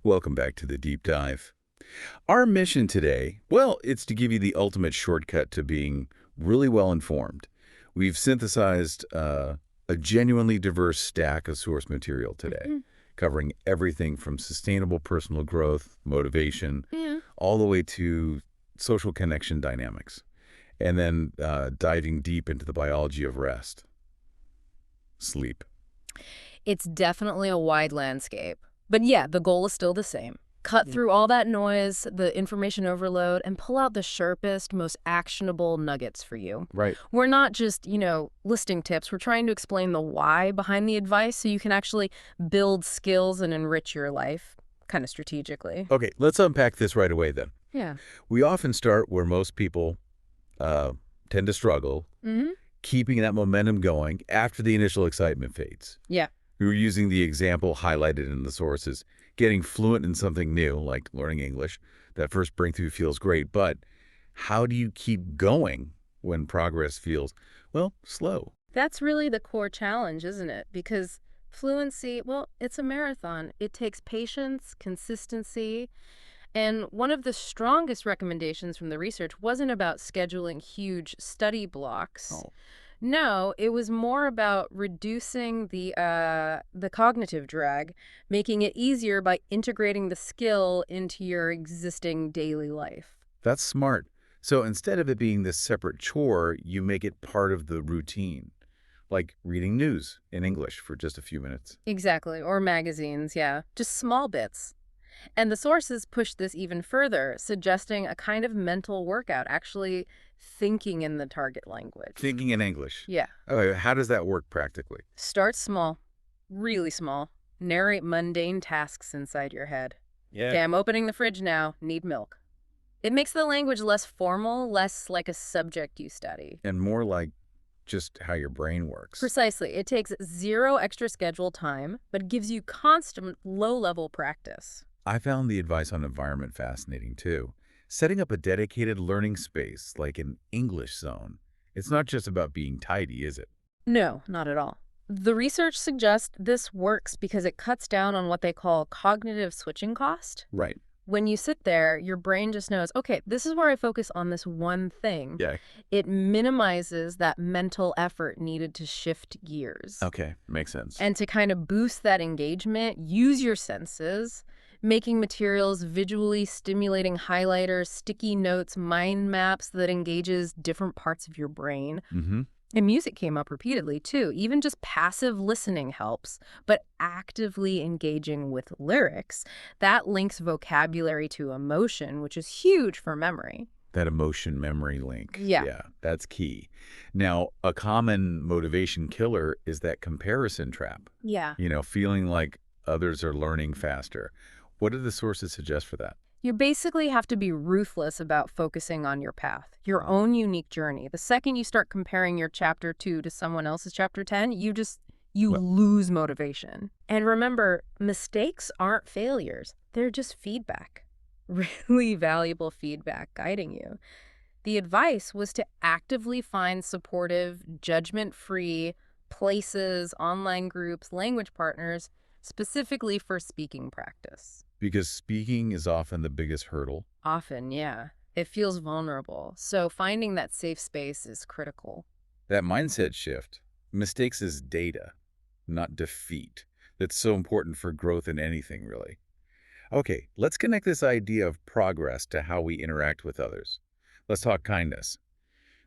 Welcome back to the deep dive. Our mission today, well, it's to give you the ultimate shortcut to being really well informed. We've synthesized a genuinely diverse stack of source material today, Mhm. covering everything from sustainable personal growth, motivation, Yeah. all the way to social connection dynamics, and then diving deep into the biology of rest, sleep. It's definitely a wide landscape. But yeah, the goal is still the same. Cut through all that noise, the information overload, and pull out the sharpest, most actionable nuggets for you. Right. We're not just, listing tips. We're trying to explain the why behind the advice so you can actually build skills and enrich your life, kind of strategically. Okay, let's unpack this right away then. Yeah. We often start where most people uh, tend to struggle, Mm-hmm. keeping that momentum going after the initial excitement fades. Yeah. We were using the example highlighted in the sources. Getting fluent in something new, like learning English, that first breakthrough feels great, but how do you keep going when progress feels, well, slow? That's really the core challenge, isn't it? Because fluency, well, it's a marathon. It takes patience, consistency. And one of the strongest recommendations from the research wasn't about scheduling huge study blocks. Oh, No, it was more about reducing the cognitive drag, making it easier by integrating the skill into your existing daily life. that's smart. So instead of it being this separate chore, you make it part of the routine, like reading news in English for just a few minutes. Exactly, or magazines, yeah, just small bits. And the sources push this even further, suggesting a kind of mental workout, actually thinking in the target language. Thinking in English. Yeah. Okay, how does that work practically? Start small, really small. Narrate mundane tasks inside your head. Yeah. Okay, I'm opening the fridge now. Need milk. It makes the language less formal, less like a subject you study. And more like just how your brain works. Precisely. It takes zero extra scheduled time, but gives you constant low-level practice. I found the advice on environment fascinating too. Setting up a dedicated learning space, like an English zone. It's not just about being tidy, is it? No, not at all. The research suggests this works because it cuts down on what they call cognitive switching cost. Right. When you sit there, your brain just knows, okay, this is where I focus on this one thing. Yeah. It minimizes that mental effort needed to shift gears. Okay, makes sense. And to kind of boost that engagement, use your senses, making materials visually stimulating highlighters, sticky notes, mind maps that engages different parts of your brain. Mm-hmm. And music came up repeatedly, too. Even just passive listening helps, but actively engaging with lyrics, that links vocabulary to emotion, which is huge for memory. That emotion memory link. Yeah. Yeah, that's key. Now, a common motivation killer is that comparison trap. Yeah. Feeling like others are learning faster. What do the sources suggest for that? You basically have to be ruthless about focusing on your path, your own unique journey. The second you start comparing your chapter 2 to someone else's chapter 10, you Well, lose motivation. And remember, mistakes aren't failures. They're just feedback. Really valuable feedback guiding you. The advice was to actively find supportive, judgment-free places, online groups, language partners, specifically for speaking practice. because speaking is often the biggest hurdle. Often, yeah. It feels vulnerable. So finding that safe space is critical. That mindset shift, mistakes is data, not defeat. That's so important for growth in anything, really. Okay, let's connect this idea of progress to how we interact with others. Let's talk kindness.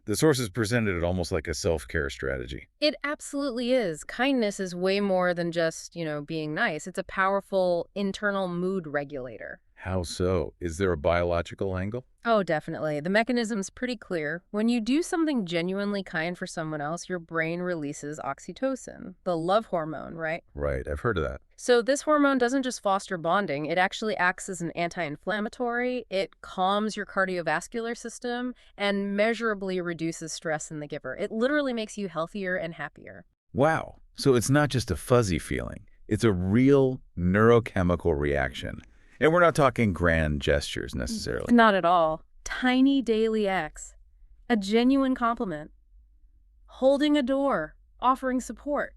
The sources presented it almost like a self-care strategy. It absolutely is. Kindness is way more than just, being nice. It's a powerful internal mood regulator. How so? Is there a biological angle? Oh, definitely. The mechanism's pretty clear. When you do something genuinely kind for someone else, your brain releases oxytocin, the love hormone, right? Right, I've heard of that. So this hormone doesn't just foster bonding, it actually acts as an anti-inflammatory, it calms your cardiovascular system, and measurably reduces stress in the giver. It literally makes you healthier and happier. Wow, so it's not just a fuzzy feeling. It's a real neurochemical reaction. And we're not talking grand gestures necessarily. Not at all. Tiny daily acts. A genuine compliment. Holding a door. Offering support.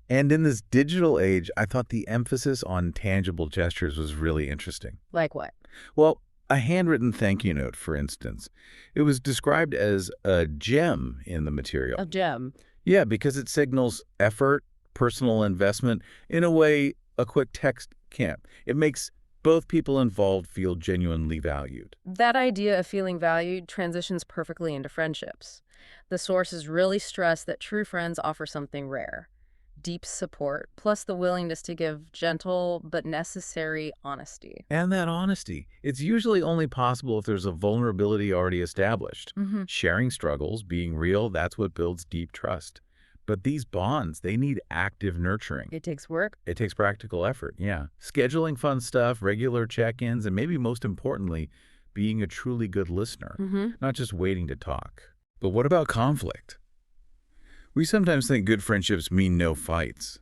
And in this digital age, I thought the emphasis on tangible gestures was really interesting. Like what? Well, a handwritten thank you note, for instance, it was described as a gem in the material. A gem. Yeah, because it signals effort, personal investment, in a way a quick text can't. It makes both people involved feel genuinely valued. That idea of feeling valued transitions perfectly into friendships. The sources really stress that true friends offer something rare: deep support, plus the willingness to give gentle but necessary honesty. And that honesty, it's usually only possible if there's a vulnerability already established. Hmm. Sharing struggles, being real, that's what builds deep trust. But these bonds, they need active nurturing. It takes work. It takes practical effort, yeah. Scheduling fun stuff, regular check-ins, and maybe most importantly, being a truly good listener, Hmm. not just waiting to talk. But what about conflict? We sometimes think good friendships mean no fights,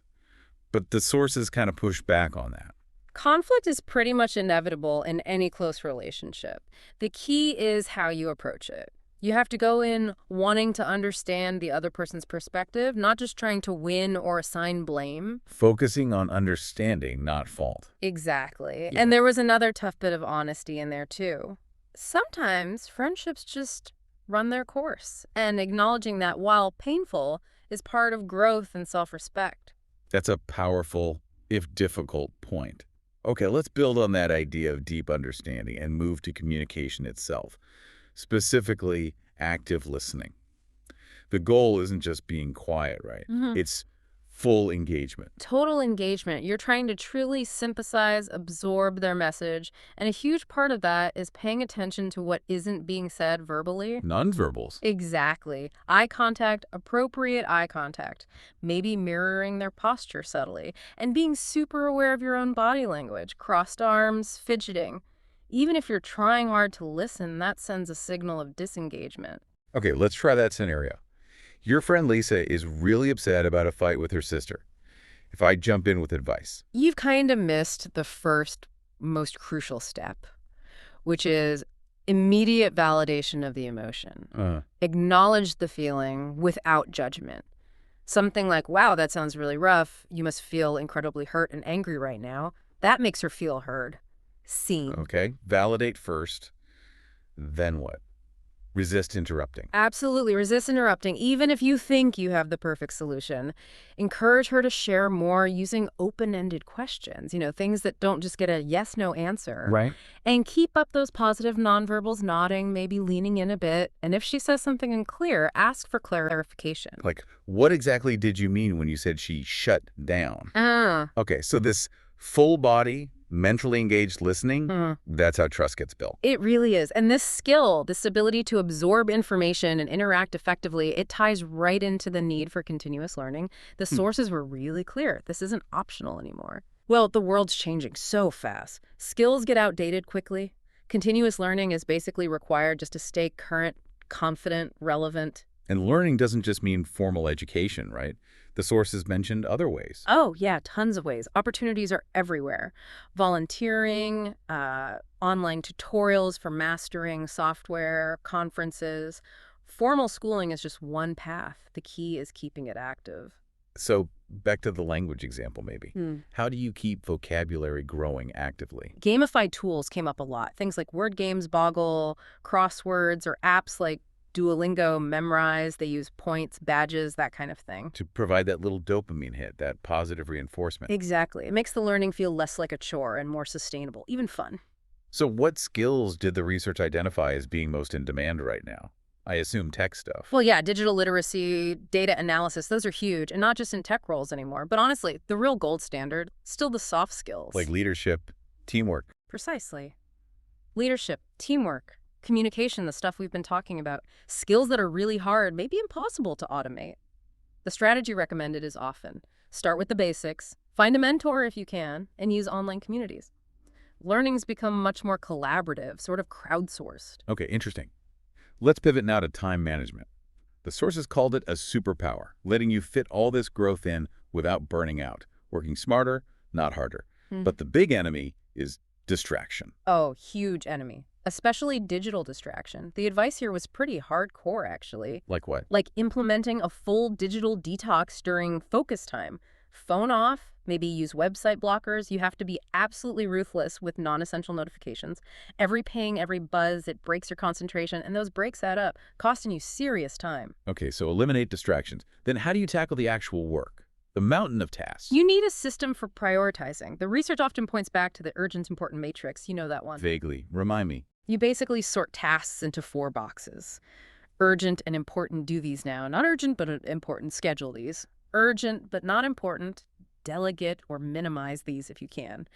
but the sources kind of push back on that. Conflict is pretty much inevitable in any close relationship. The key is how you approach it. You have to go in wanting to understand the other person's perspective, not just trying to win or assign blame. Focusing on understanding, not fault. Exactly. Yeah. And there was another tough bit of honesty in there, too. Sometimes friendships just run their course, and acknowledging that, while painful, is part of growth and self-respect. That's a powerful, if difficult, point. Okay, let's build on that idea of deep understanding and move to communication itself, specifically active listening. The goal isn't just being quiet, right? It's full engagement. Total engagement. You're trying to truly synthesize, absorb their message, and a huge part of that is paying attention to what isn't being said verbally. Nonverbals. Exactly. Eye contact, appropriate eye contact, maybe mirroring their posture subtly, and being super aware of your own body language, crossed arms, fidgeting. Even if you're trying hard to listen, that sends a signal of disengagement. Okay, let's try that scenario. Your friend Lisa is really upset about a fight with her sister. If I jump in with advice. You've kind of missed the first, most crucial step, which is immediate validation of the emotion. Acknowledge the feeling without judgment. Something like, wow, that sounds really rough. You must feel incredibly hurt and angry right now. That makes her feel heard, seen. Okay, validate first, then what? Resist interrupting. Absolutely. Resist interrupting, even if you think you have the perfect solution. Encourage her to share more using open-ended questions, things that don't just get a yes-no answer. Right. And keep up those positive nonverbals, nodding, maybe leaning in a bit. And if she says something unclear, ask for clarification. Like, what exactly did you mean when you said she shut down? Okay, so this full body, mentally engaged listening, that's how trust gets built. It really is. And this skill, this ability to absorb information and interact effectively, it ties right into the need for continuous learning. The sources were really clear. This isn't optional anymore. Well, the world's changing so fast. Skills get outdated quickly. Continuous learning is basically required just to stay current, confident, relevant. And learning doesn't just mean formal education, right? The sources mentioned other ways. Oh, yeah, tons of ways. Opportunities are everywhere. Volunteering, online tutorials for mastering software, conferences. Formal schooling is just one path. The key is keeping it active. So back to the language example, maybe. How do you keep vocabulary growing actively? Gamified tools came up a lot. Things like word games, Boggle, crosswords, or apps like Duolingo, Memrise. They use points, badges, that kind of thing. To provide that little dopamine hit, that positive reinforcement. Exactly. It makes the learning feel less like a chore and more sustainable, even fun. So what skills did the research identify as being most in demand right now? I assume tech stuff. Well, yeah, digital literacy, data analysis, those are huge, and not just in tech roles anymore. But honestly, the real gold standard, still the soft skills. Like leadership, teamwork. Precisely. Leadership, teamwork, communication, the stuff we've been talking about. Skills that are really hard, maybe impossible to automate. The strategy recommended is often start with the basics, find a mentor if you can, and use online communities. Learning's become much more collaborative, sort of crowdsourced. Okay, interesting. Let's pivot now to time management. The sources called it a superpower, letting you fit all this growth in without burning out, working smarter, not harder. But the big enemy is distraction. Oh, huge enemy. Especially digital distraction. The advice here was pretty hardcore, actually. Like what? Like implementing a full digital detox during focus time. Phone off, maybe use website blockers. You have to be absolutely ruthless with non-essential notifications. Every ping, every buzz, it breaks your concentration, and those breaks add up, costing you serious time. Okay, so eliminate distractions. Then how do you tackle the actual work? The mountain of tasks. You need a system for prioritizing. The research often points back to the urgent important matrix. You know that one. Vaguely. Remind me. You basically sort tasks into 4 boxes. Urgent and important, do these now. Not urgent but important, schedule these. Urgent but not important, delegate or minimize these if you can.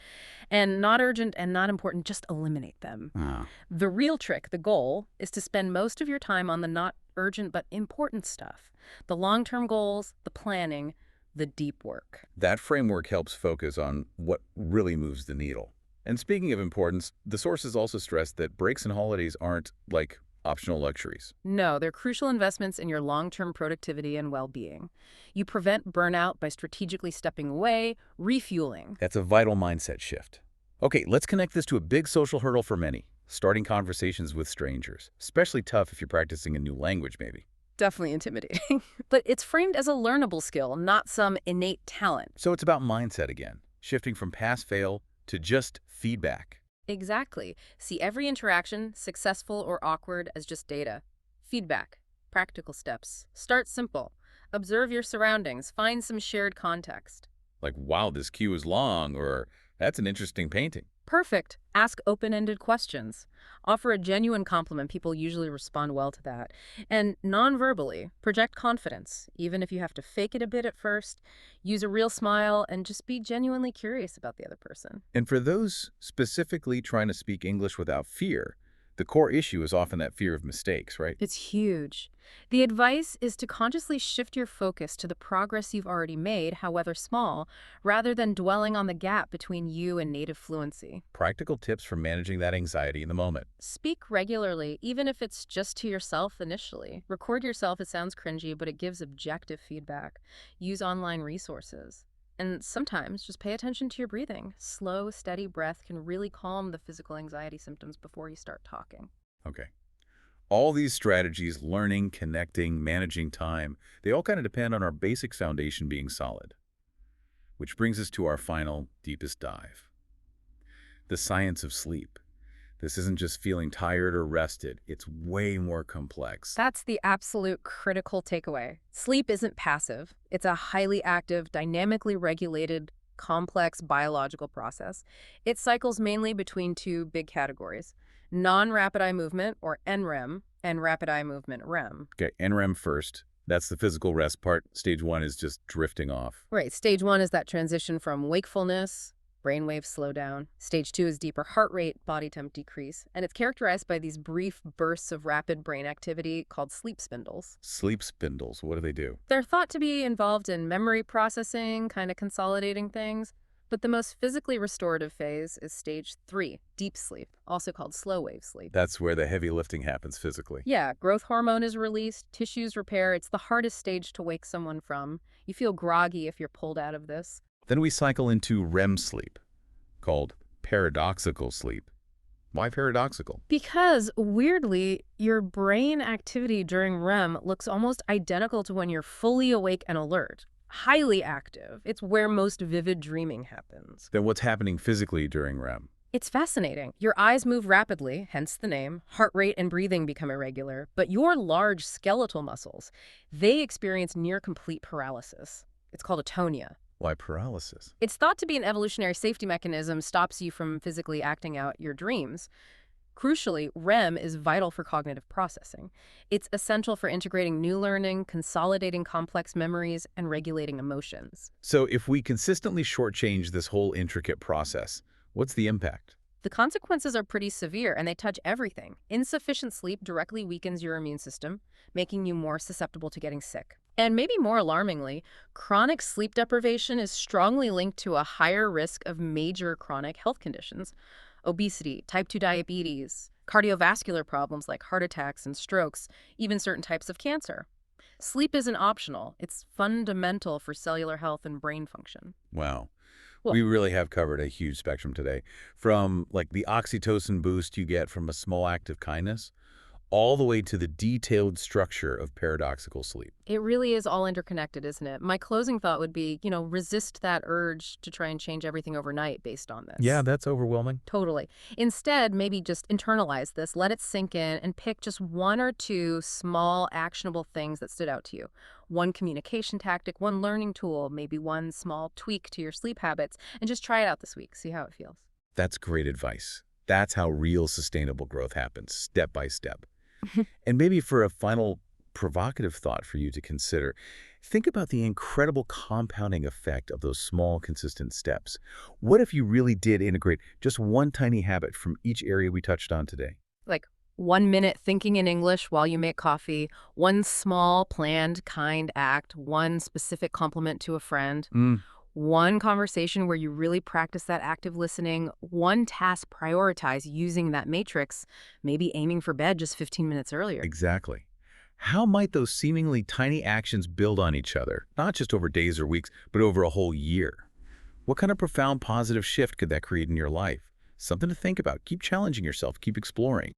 And not urgent and not important, just eliminate them. Ah, The real trick, the goal, is to spend most of your time on the not urgent but important stuff. The long-term goals, the planning, the deep work. that framework helps focus on what really moves the needle. And speaking of importance, the sources also stress that breaks and holidays aren't, like, optional luxuries. No, they're crucial investments in your long-term productivity and well-being. You prevent burnout by strategically stepping away, refueling. That's a vital mindset shift. Okay, let's connect this to a big social hurdle for many, starting conversations with strangers. Especially tough if you're practicing a new language, maybe. Definitely intimidating. But it's framed as a learnable skill, not some innate talent. So it's about mindset again, shifting from pass-fail to just feedback. Exactly. See every interaction, successful or awkward, as just data. Feedback. Practical steps. Start simple. Observe your surroundings. Find some shared context. Like, wow, this cue is long, or that's an interesting painting. Perfect. Ask open-ended questions. Offer a genuine compliment. People usually respond well to that. And non-verbally, project confidence. Even if you have to fake it a bit at first, use a real smile and just be genuinely curious about the other person. And for those specifically trying to speak English without fear, the core issue is often that fear of mistakes, right? It's huge. The advice is to consciously shift your focus to the progress you've already made, however small, rather than dwelling on the gap between you and native fluency. Practical tips for managing that anxiety in the moment. Speak regularly, even if it's just to yourself initially. Record yourself. It sounds cringy, but it gives objective feedback. Use online resources. And sometimes just pay attention to your breathing. Slow, steady breath can really calm the physical anxiety symptoms before you start talking. Okay. All these strategies, learning, connecting, managing time, they all kind of depend on our basic foundation being solid. Which brings us to our final, deepest dive. The science of sleep. This isn't just feeling tired or rested. It's way more complex. That's the absolute critical takeaway. Sleep isn't passive. It's a highly active, dynamically regulated, complex biological process. It cycles mainly between 2 big categories: non-rapid eye movement, or NREM, and rapid eye movement, REM. Okay, NREM first. That's the physical rest part. Stage 1 is just drifting off. Right, stage 1 is that transition from wakefulness, brainwave slowdown. Stage 2 is deeper heart rate, body temp decrease, and it's characterized by these brief bursts of rapid brain activity called sleep spindles. Sleep spindles, what do they do? They're thought to be involved in memory processing, kind of consolidating things, but the most physically restorative phase is stage 3, deep sleep, also called slow wave sleep. That's where the heavy lifting happens physically. Yeah, growth hormone is released, tissues repair. It's the hardest stage to wake someone from. You feel groggy if you're pulled out of this. Then we cycle into REM sleep, called paradoxical sleep. Why paradoxical? Because, weirdly, your brain activity during REM looks almost identical to when you're fully awake and alert. Highly active. It's where most vivid dreaming happens. Then what's happening physically during REM? It's fascinating. Your eyes move rapidly, hence the name. Heart rate and breathing become irregular. But your large skeletal muscles, they experience near-complete paralysis. It's called atonia. Why paralysis? It's thought to be an evolutionary safety mechanism, stops you from physically acting out your dreams. Crucially, REM is vital for cognitive processing. It's essential for integrating new learning, consolidating complex memories, and regulating emotions. So if we consistently shortchange this whole intricate process, what's the impact? The consequences are pretty severe, and they touch everything. Insufficient sleep directly weakens your immune system, making you more susceptible to getting sick. And maybe more alarmingly, chronic sleep deprivation is strongly linked to a higher risk of major chronic health conditions: obesity, type 2 diabetes, cardiovascular problems like heart attacks and strokes, even certain types of cancer. Sleep isn't optional. It's fundamental for cellular health and brain function. Wow. Well- We really have covered a huge spectrum today. From like the oxytocin boost you get from a small act of kindness, all the way to the detailed structure of paradoxical sleep. It really is all interconnected, isn't it? My closing thought would be, resist that urge to try and change everything overnight based on Yeah, this. that's overwhelming. Totally. Instead, maybe just internalize this, let it sink in, and pick just one or two small, actionable things that stood out to you. One communication tactic, one learning tool, maybe one small tweak to your sleep habits, and just try it out this week. See how it feels. That's great advice. That's how real sustainable growth happens, step by step. And maybe for a final provocative thought for you to consider, think about the incredible compounding effect of those small, consistent steps. What if you really did integrate just one tiny habit from each area we touched on today? Like 1 minute thinking in English while you make coffee, one small, planned, kind act, one specific compliment to a friend, Mm, one conversation where you really practice that active listening, one task prioritize using that matrix, maybe aiming for bed just 15 minutes earlier. exactly. How might those seemingly tiny actions build on each other, not just over days or weeks, but over a whole year? What kind of profound positive shift could that create in your life? Something to think about. Keep challenging yourself. Keep exploring.